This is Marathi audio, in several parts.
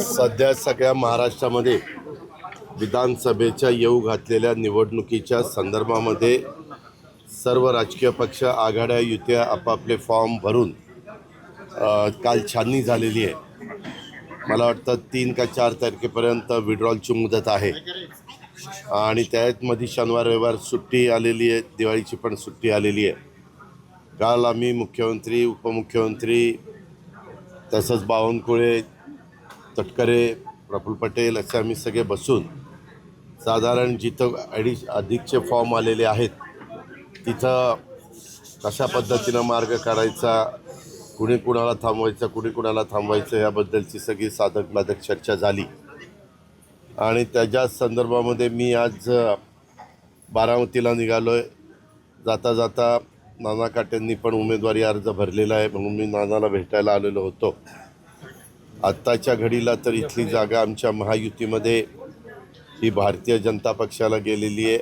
सध्या सगळ्या महाराष्ट्रामध्ये विधानसभेच्या येऊ घातलेल्या निवडणुकीच्या संदर्भामध्ये सर्व राजकीय पक्ष, आघाड्या, युत्या आपापले फॉर्म भरून काल छाननी झालेली आहे. मला वाटतं 3 का 4 तारखेपर्यंत विड्रॉलची मुदत आहे आणि त्यामध्ये शनिवार रविवार सुट्टी आलेली आहे, दिवाळीची पण सुट्टी आलेली आहे. काल आम्ही मुख्यमंत्री, उपमुख्यमंत्री, तसंच बावनकुळे, तटकरे, प्रफुल्ल पटेल असे आम्ही सगळे बसून साधारण जिथं अधिकचे फॉर्म आलेले आहेत तिथं कशा पद्धतीनं मार्ग काढायचा, कुणी कुणाला थांबवायचं, कुणी कुणाला थांबवायचं याबद्दलची सगळी साधक बाधक चर्चा झाली. आणि त्याच्या संदर्भामध्ये मी आज बारामतीला निघालो आहे. जाता जाता नाना काटेंनी पण उमेदवारी अर्ज भरलेला आहे म्हणून मी नानाला भेटायला आलेलो होतो. आत्ताच्या घडीला तर इथली जागा आमच्या महायुतीमध्ये ही भारतीय जनता पक्षाला गेलेली आहे,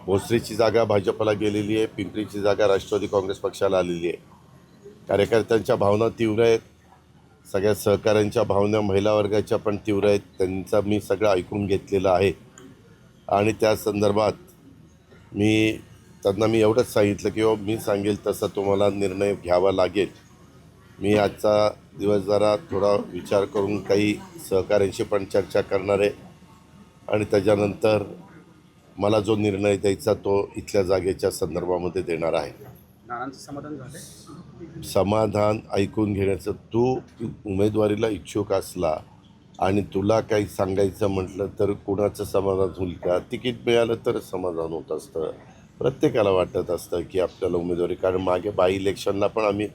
भोसरीची जागा भाजपला गेलेली आहे, पिंपरीची जागा राष्ट्रवादी काँग्रेस पक्षाला आलेली आहे. कार्यकर्त्यांच्या भावना तीव्र आहेत, सगळ्या सहकाऱ्यांच्या भावना महिला वर्गाच्या पण तीव्र आहेत. त्यांचा मी सगळं ऐकून घेतलेलं आहे आणि त्या संदर्भात त्यांना मी एवढंच सांगितलं की मी सांगेल तसं तुम्हाला निर्णय घ्यावा लागेल. मी आजचा दिवस जरा थोडा विचार करून काही सहकाऱ्यांशी पण चर्चा करणार आहे आणि त्याच्यानंतर मला जो निर्णय द्यायचा तो इथल्या जागेच्या संदर्भामध्ये देणार आहे. नानांचं समाधान झालं? समाधान ऐकून घेण्याचं. तू उमेदवारीला इच्छुक असला आणि तुला काही सांगायचं म्हटलं तर कुणाचं समाधान होईल का? तिकीट मिळालं तर समाधान होत असतं. प्रत्येकाला वाटत असतं की आपल्याला उमेदवारी, कारण मागे बाय इलेक्शनला पण आम्ही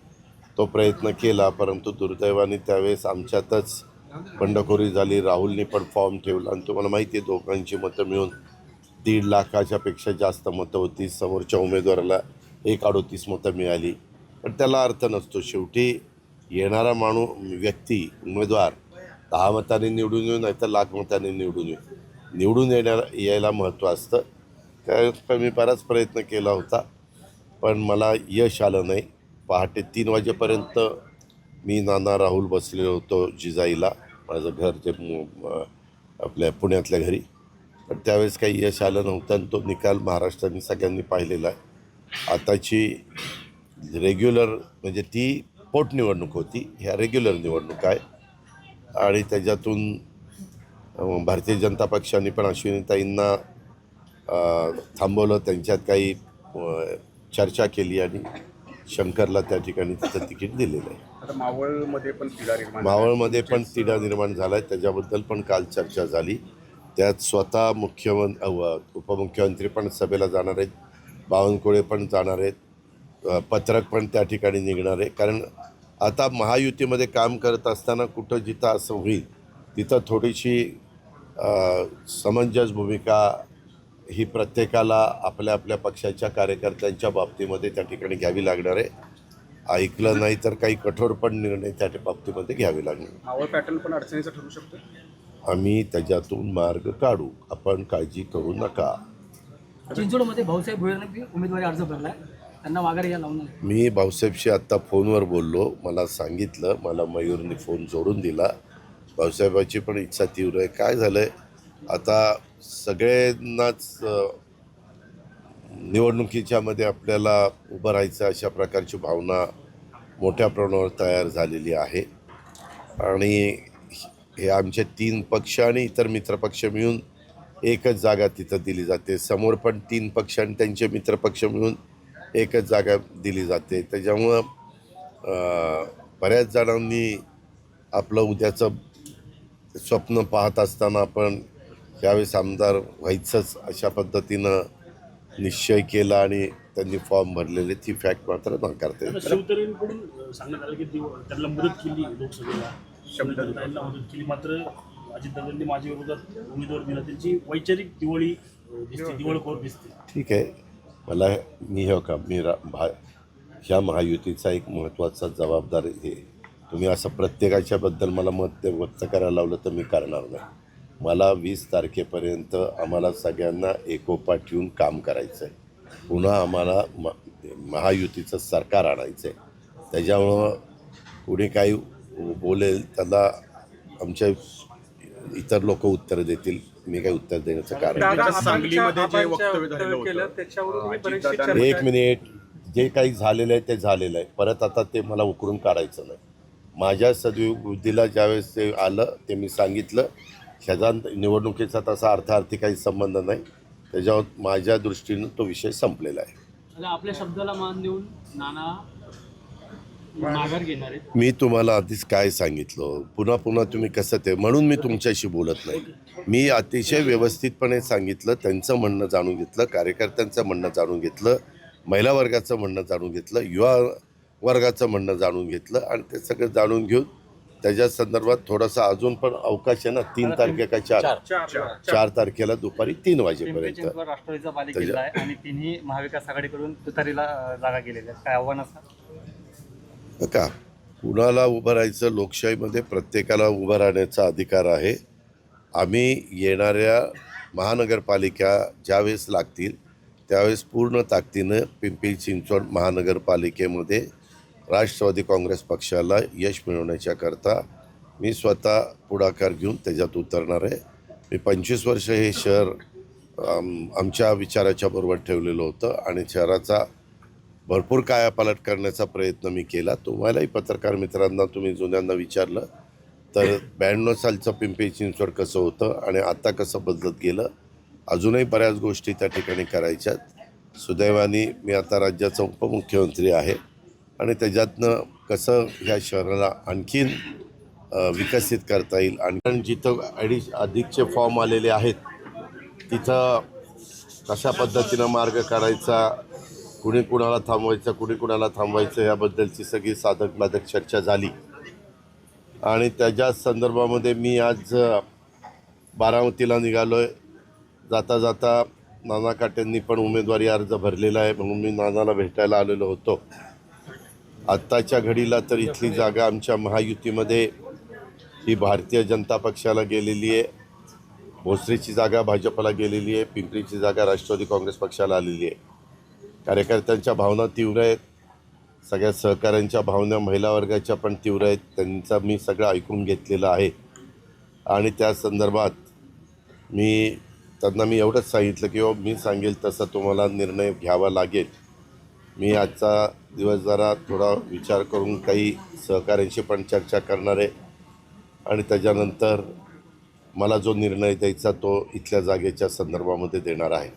तो प्रयत्न केला, परंतु दुर्दैवाने त्यावेळेस आमच्यातच बंडखोरी झाली. राहुलनी पण फॉर्म ठेवला आणि तुम्हाला माहिती आहे दोघांची मतं मिळून 1.5 लाखाच्या पेक्षा जास्त मतं होती. समोरच्या उमेदवाराला 1.38 मतं मिळाली. पण त्याला अर्थ नसतो. शेवटी येणारा व्यक्ती, उमेदवार 10 मतांनी निवडून येऊ नाही तर 1,00,000 मतांनी निवडून येऊ, निवडून यायला महत्त्व असतं. त्यावेळेस मी बराच प्रयत्न केला होता पण मला यश आलं नाही. पहाटे 3 वाजेपर्यंत मी नाना राहुल बसलेलो होतो जिजाईला, माझं घर ते आपल्या पुण्यातल्या घरी. पण त्यावेळेस काही यश आलं नव्हतं आणि तो निकाल महाराष्ट्राने सगळ्यांनी पाहिलेला आहे. आताची रेग्युलर म्हणजे ती पोटनिवडणूक होती, ह्या रेग्युलर निवडणूक आहे आणि त्याच्यातून भारतीय जनता पक्षाने पण अश्विनीताईंना थांबवलं. त्यांच्यात काही चर्चा केली आणि शंकरला त्या ठिकाणी तिथं तिकीट दिलेलं आहे. आता मावळमध्ये पण तिढा निर्माण झाला आहे, त्याच्याबद्दल पण काल चर्चा झाली. त्यात स्वतः उपमुख्यमंत्री पण सभेला जाणार आहेत, बावनकुळे पण जाणार आहेत, पत्रक पण त्या ठिकाणी निघणार आहे. कारण आता महायुतीमध्ये काम करत असताना कुठं जिथं असं होईल तिथं थोडीशी समंजस भूमिका ही प्रत्येकाला आपल्या आपल्या पक्षाच्या कार्यकर्त्यांच्या बाबतीमध्ये त्या ठिकाणी घ्यावी लागणार आहे. ऐकलं नाही तर काही कठोर पण निर्णय त्या बाबतीमध्ये घ्यावे लागणार. मावळ पॅटर्न पण अडचणीचा ठरू शकतो. आम्ही त्याच्यातून मार्ग काढू, आपण काळजी करू नका. चिंचवडमध्ये भाऊसाहेब भुयारने उमेदवारी अर्ज भरला, त्यांना माघारी घ्यायला लावणार. मी भाऊसाहेबशी आत्ता फोनवर बोललो, मला सांगितलं, मला मयूरने फोन जोडून दिला. भाऊसाहेबाची पण इच्छा तीव्र आहे. काय झालं आहे आता सगळ्यांनाच निवडणुकीच्या मध्ये आपल्याला उभं राहायचं अशा प्रकारची भावना मोठ्या प्रमाणावर तयार झालेली आहे आणि हे आमचे 3 पक्ष आणि इतर मित्रपक्ष मिळून एकच जागा तिथं दिली जाते. समोर पण 3 पक्ष आणि त्यांचे मित्रपक्ष मिळून एकच जागा दिली जाते. त्याच्यामुळं बऱ्याच जणांनी आपलं उद्याचं स्वप्न पाहत असताना आपण यावेळेस आमदार व्हायचंच अशा पद्धतीनं निश्चय केला आणि त्यांनी फॉर्म भरलेले. ती फॅक्ट मात्र नाकारता येईल. शिवतरेंकडून सांगण्यात आलं की त्यांना मदत केली, लोकसभेला शब्दांना मदत केली, मात्र अजितदादांनी माझ्या विरोधात उमेदवार दिला. त्यांची वैचारिक दिवाळखोर दिसते. ठीक आहे, मी ह्या महायुतीचा एक महत्त्वाचा जबाबदार आहे. तुम्ही असं प्रत्येकाच्या बद्दल मला मत व्यक्त करायला लावलं तर मी करणार नाही. मला 20 तारखेपर्यंत आम्हाला सगळ्यांना एकोपा ठेवून काम करायचं आहे. पुन्हा आम्हाला महायुतीचं सरकार आणायचं आहे. त्याच्यामुळं कुणी काही बोलेल त्याला आमच्या इतर लोक उत्तर देतील. मी काही उत्तर देण्याचं कारण नाही. दादा, सांगलीमध्ये जे वक्तव्य झालेलं होतं त्याच्यावरून बरेचसे अजितदादांनी- एक मिनिट, जे काही झालेलं आहे ते झालेलं आहे. परत आता ते मला उकरून काढायचं नाही. माझ्या सद्बुद्धीला ज्यावेळेस ते आलं ते मी सांगितलं. ह्याचा निवडणुकीचा तसा अर्थार्थी काही संबंध नाही. त्याच्यावर माझ्या दृष्टीनं तो विषय संपलेला आहे. आता आपल्या शब्दाला मान देऊन नाना माघार घेणार आहेत. मी तुम्हाला आधीच काय सांगितलं, पुन्हा पुन्हा तुम्ही कसं ते, म्हणून मी तुमच्याशी बोलत नाही. मी अतिशय व्यवस्थितपणे सांगितलं, त्यांचं म्हणणं जाणून घेतलं, कार्यकर्त्यांचं म्हणणं जाणून घेतलं, महिला वर्गाचं म्हणणं जाणून घेतलं, युवा वर्गाचं म्हणणं जाणून घेतलं आणि ते सगळं जाणून घेऊन त्याच्या संदर्भात थोडासा अजून पण अवकाश आहे ना. 3 तारखे का 4 तारखेला दुपारी 3 वाजेपर्यंत. चिंचवड राष्ट्रवादीचा बालेकिल्ला आहे आणि तिन्ही महाविकास आघाडीकडून तुतारीला जागा गेलेल्या आहेत. काय आव्हान असणार? का कुणाला उभं राहायचं, लोकशाहीमध्ये प्रत्येकाला उभं राहण्याचा अधिकार आहे. आम्ही येणाऱ्या महानगरपालिका ज्यावेळेस लागतील त्यावेळेस पूर्ण ताकदीनं पिंपरी चिंचवड महानगरपालिकेमध्ये राष्ट्रवादी काँग्रेस पक्षाला यश मिळवण्याच्याकरता मी स्वतः पुढाकार घेऊन त्याच्यात उतरणार आहे. मी 25 वर्ष हे शहर आमच्या विचाराच्या बरोबर ठेवलेलं होतं आणि शहराचा भरपूर कायापालट करण्याचा प्रयत्न मी केला. तुम्हालाही पत्रकार मित्रांना तुम्ही जुन्यांना विचारलं तर 92 सालचं पिंपरी चिंचवड कसं होतं आणि आता कसं बदलत गेलं. अजूनही बऱ्याच गोष्टी त्या ठिकाणी करायच्यात. सुदैवाने मी आता राज्याचा उपमुख्यमंत्री आहे आणि त्याच्यातनं कसं ह्या शहराला आणखीन विकसित करता येईल. आणि जिथं अधिकचे फॉर्म आलेले आहेत तिथं कशा पद्धतीनं मार्ग काढायचा, कुणी कुणाला थांबवायचं, कुणी कुणाला थांबवायचं याबद्दलची सगळी साधक बाधक चर्चा झाली. आणि त्याच्या संदर्भामध्ये मी आज बारामतीला निघालो आहे. जाता जाता नाना काटेंनी पण उमेदवारी अर्ज भरलेला आहे म्हणून मी नानाला भेटायला आलेलो होतो. आत्ताच्या घडीला तर इथली जागा आमच्या महायुतीमध्ये ही भारतीय जनता पक्षाला गेलेली आहे, भोसरीची जागा भाजपला गेलेली आहे, पिंपरीची जागा राष्ट्रवादी काँग्रेस पक्षाला आलेली आहे. कार्यकर्त्यांच्या भावना तीव्र आहेत, सगळ्या सहकाऱ्यांच्या भावना महिला वर्गाच्या पण तीव्र आहेत. त्यांचा मी सगळं ऐकून घेतलेलं आहे आणि त्या संदर्भात त्यांना मी एवढंच सांगितलं की मी सांगेल तसा तुम्हाला निर्णय घ्यावा लागेल. मी आजचा दिवस जरा थोडा विचार करून काही सहकाऱ्यांशी पण चर्चा करणार आहे आणि त्याच्यानंतर मला जो निर्णय द्यायचा तो इथल्या जागेच्या संदर्भामध्ये देणार आहे.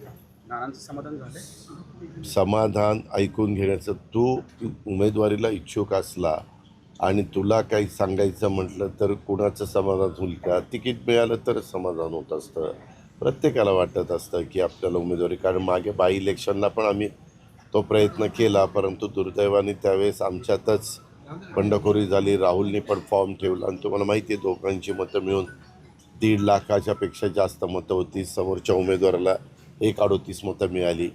नानांचं समाधान झालंय? समाधान ऐकून घेण्याचं. तू उमेदवारीला इच्छुक असला आणि तुला काही सांगायचं म्हटलं तर कुणाचं समाधान होईल का? तिकीट मिळालं तर समाधान होत असतं. प्रत्येकाला वाटत असतं की आपल्याला उमेदवारी, कारण मागे बाय इलेक्शनला पण आम्ही तो प्रयत्न केला परंतु दुर्दैवाने त्यावेळेस आमच्यातच बंडखोरी झाली. राहुलनी पण फॉर्म ठेवला आणि तुम्हाला माहिती आहे दोघांची मतं मिळून 1.5 लाखाच्या पेक्षा जास्त मतं होती. समोरच्या उमेदवाराला 1.38 मतं मिळाली.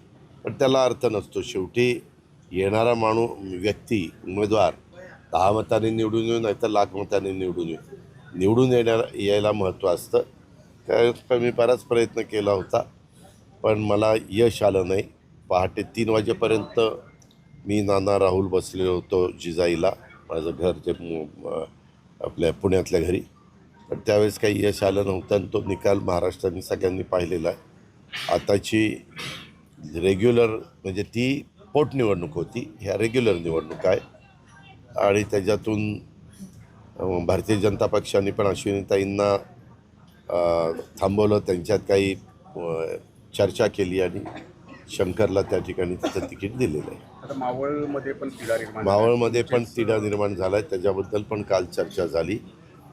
पण त्याला अर्थ नसतो. शेवटी येणारा व्यक्ती उमेदवार 10 मतांनी निवडून येऊ नाही तर 1,00,000 मतांनी निवडून येऊ, निवडून यायला महत्त्व असतं. त्यावेळेस मी बराच प्रयत्न केला होता पण मला यश आलं नाही. पहाटे 3 वाजेपर्यंत मी नाना राहुल बसलेलो होतो जिजाईला, माझं घर जे आपल्या पुण्यातल्या घरी. पण त्यावेळेस काही यश आलं नव्हतं आणि तो निकाल महाराष्ट्राने सगळ्यांनी पाहिलेला आहे. आताची रेग्युलर म्हणजे ती पोटनिवडणूक होती, ह्या रेग्युलर निवडणूक आहे आणि त्याच्यातून भारतीय जनता पक्षाने पण अश्विनीताईंना थांबवलं. त्यांच्यात काही चर्चा केली आणि शंकरला त्या ठिकाणी त्याचं तिकीट दिलेलं आहे. आता मावळमध्ये पण तिढा निर्माण झाला आहे. त्याच्याबद्दल पण काल चर्चा झाली.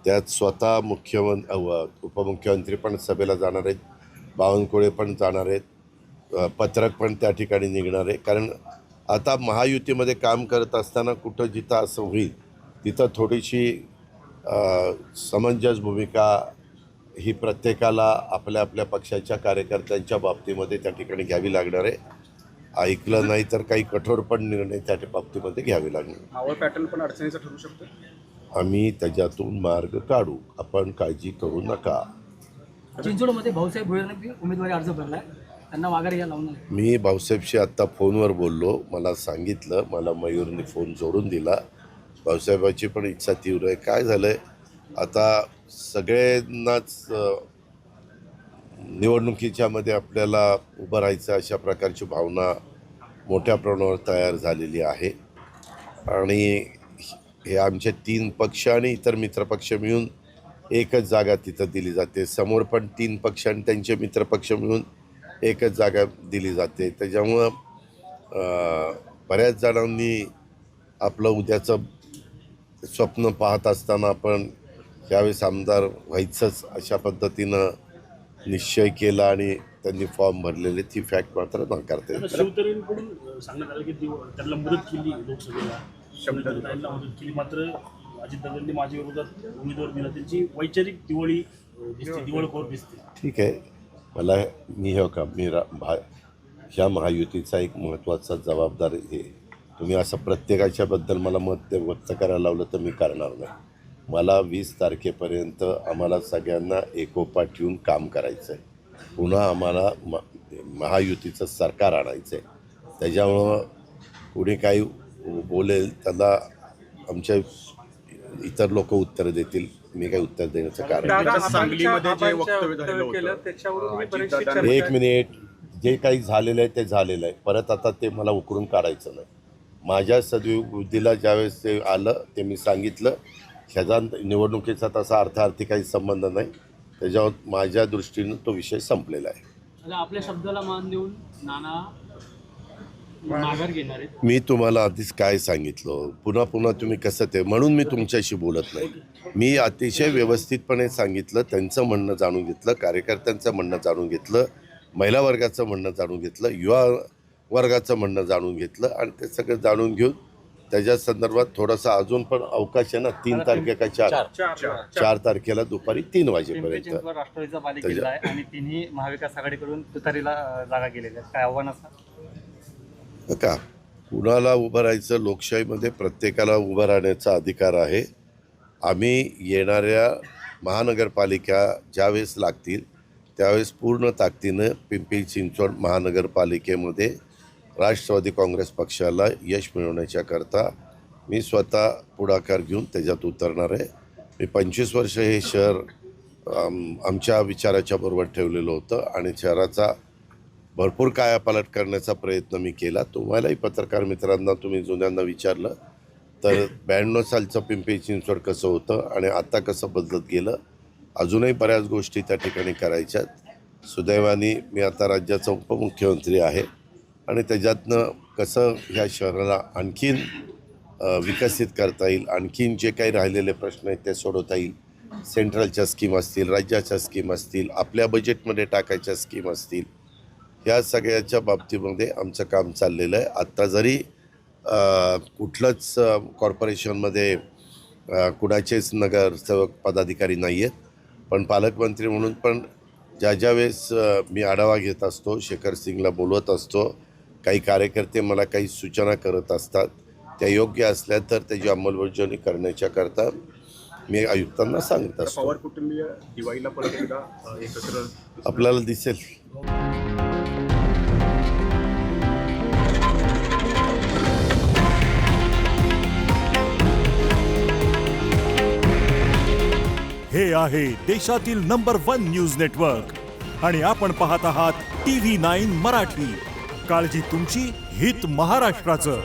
त्यात स्वतः उपमुख्यमंत्री पण सभेला जाणार आहेत, बावनकुळे पण जाणार आहेत, पत्रक पण त्या ठिकाणी निघणार आहे. कारण आता महायुतीमध्ये काम करत असताना कुठं जिथं असं होईल तिथं थोडीशी समंजस भूमिका ही प्रत्येकाला आपल्या आपल्या पक्षाच्या कार्यकर्त्यांच्या बाबतीमध्ये त्या ठिकाणी घ्यावी लागणार आहे. ऐकलं नाही तर काही कठोर पण निर्णय त्या बाबतीमध्ये घ्यावे लागणार. मावळ पॅटर्न पण अडचणीचा ठरू शकतो. आम्ही त्याच्यातून मार्ग काढू, आपण काळजी करू नका. चिंचवडमध्ये भाऊसाहेब भुयारांनी उमेदवारी अर्ज भरलाय, त्यांना माघार घ्या लावून. मी भाऊसाहेबशी आत्ता फोनवर बोललो. मला सांगितलं, मला मयूरने फोन जोडून दिला. भाऊसाहेबाची पण इच्छा तीव्र आहे. काय झालं आहे, आता सगळ्यांनाच निवडणुकीच्या मध्ये आपल्याला उभं राहायचं अशा प्रकारची भावना मोठ्या प्रमाणावर तयार झालेली आहे आणि हे आमचे 3 पक्ष आणि इतर मित्रपक्ष मिळून एकच जागा तिथं दिली जाते. समोर पण 3 पक्ष आणि त्यांचे मित्रपक्ष मिळून एकच जागा दिली जाते. त्याच्यामुळं बऱ्याच जणांनी आपलं उद्याचं स्वप्न पाहत असताना आपण यावेळेस आमदार व्हायचंच अशा पद्धतीनं निश्चय केला आणि त्यांनी फॉर्म भरलेले ती फॅक्ट मात्र नाकारते. आता शिवतरेंकडून सांगण्यात आलं की त्यांना मदत केली लोकसभेला, शब्दताईंना मदत केली, मात्र अजितदादांनी माझ्या विरोधात उमेदवार दिला. त्यांची वैचारिक दिवाळी दिसते, दिवाळखोर दिसते. ठीक आहे, मला ह्या महायुतीचा एक महत्त्वाचा जबाबदारी आहे. तुम्ही असं प्रत्येकाच्या बद्दल मला मत व्यक्त करायला लावलं तर मी करणार नाही. मला 20 तारखेपर्यंत आम्हाला सगळ्यांना एकोपा ठेवून काम करायचं आहे. पुन्हा आम्हाला महायुतीचं सरकार आणायचं आहे. त्याच्यामुळं कुणी काही बोलेल त्याला आमच्या इतर लोक उत्तर देतील. मी काही उत्तर देण्याचं कारण नाही. सांगलीमध्ये जे वक्तव्य झालेलं होतं अजितदादांनी- एक मिनिट, जे काही झालेलं आहे ते झालेलं आहे. परत आता ते मला उकरून काढायचं नाही. माझ्या सद्बुद्धीला ज्यावेळेस ते आलं ते मी सांगितलं. ह्याचा निवडणुकीचा तसा अर्थार्थी काही संबंध नाही. त्याच्यावर माझ्या दृष्टीनं तो विषय संपलेला आहे. आपल्या शब्दाला मान देऊन नाना माघार घेणार आहेत. मी तुम्हाला आधीच काय सांगितलं, पुन्हा पुन्हा तुम्ही कसं ते, म्हणून मी तुमच्याशी बोलत नाही. मी अतिशय व्यवस्थितपणे सांगितलं, त्यांचं म्हणणं जाणून घेतलं, कार्यकर्त्यांचं म्हणणं जाणून घेतलं, महिला वर्गाचं म्हणणं जाणून घेतलं, युवा वर्गाचं म्हणणं जाणून घेतलं आणि ते सगळं जाणून घेऊन त्याच्या संदर्भात थोडासा अजून पण अवकाश आहे ना. 3 तारखे का 4 तारखेला दुपारी 3 पिंपरी वाजेपर्यंत. चिंचवड राष्ट्रवादीचा बालेकिल्ला आहे आणि तिन्ही महाविकास आघाडीकडून तुतारीला जागा गेलेल्या आहेत. काय आव्हान असणार? का कुणाला उभं राहायचं, लोकशाहीमध्ये प्रत्येकाला उभं राहण्याचा अधिकार आहे. आम्ही येणाऱ्या महानगरपालिका ज्यावेळेस लागतील त्यावेळेस पूर्ण ताकदीनं पिंपरी चिंचवड महानगरपालिकेमध्ये राष्ट्रवादी काँग्रेस पक्षाला यश मिळवण्याच्याकरता मी स्वतः पुढाकार घेऊन त्याच्यात उतरणार आहे. मी 25 वर्ष हे शहर आमच्या विचाराच्या बरोबर ठेवलेलं होतं आणि शहराचा भरपूर कायापालट करण्याचा प्रयत्न मी केला. तुम्हालाही पत्रकार मित्रांना तुम्ही जुन्यांना विचारलं तर 92 सालचं पिंपरी चिंचवड कसं होतं आणि आता कसं बदलत गेलं. अजूनही बऱ्याच गोष्टी त्या ठिकाणी करायच्यात. सुदैवाने मी आता राज्याचा उपमुख्यमंत्री आहे आणि त्याच्यातनं कसं ह्या शहराला आणखीन विकसित करता येईल, आणखीन जे काही राहिलेले प्रश्न आहेत ते सोडवता येईल. सेंट्रलच्या स्कीम असतील, राज्याच्या स्कीम असतील, आपल्या बजेटमध्ये टाकायच्या स्कीम असतील, ह्या सगळ्याच्या बाबतीमध्ये आमचं काम चाललेलं आहे. आत्ता जरी कुठलंच कॉर्पोरेशनमध्ये कुणाचेच नगरसेवक पदाधिकारी नाही आहेत, पण पालकमंत्री म्हणून पण ज्या वेळेस मी आढावा घेत असतो, शेखर सिंगला बोलवत असतो, काही कार्यकर्ते मला काही सूचना करत असतात, त्या योग्य असल्या तर त्याची अंमलबजावणी करण्याच्याकरता मी आयुक्तांना सांगत असतो. पवार कुटुंबीय दिवाळीला परत एकदा एकत्र आपल्याला दिसेल. हे आहे देशातील नंबर 1 न्यूज नेटवर्क आणि आपण पाहत आहात TV9 मराठी. काळजी तुमची, हित महाराष्ट्राचं.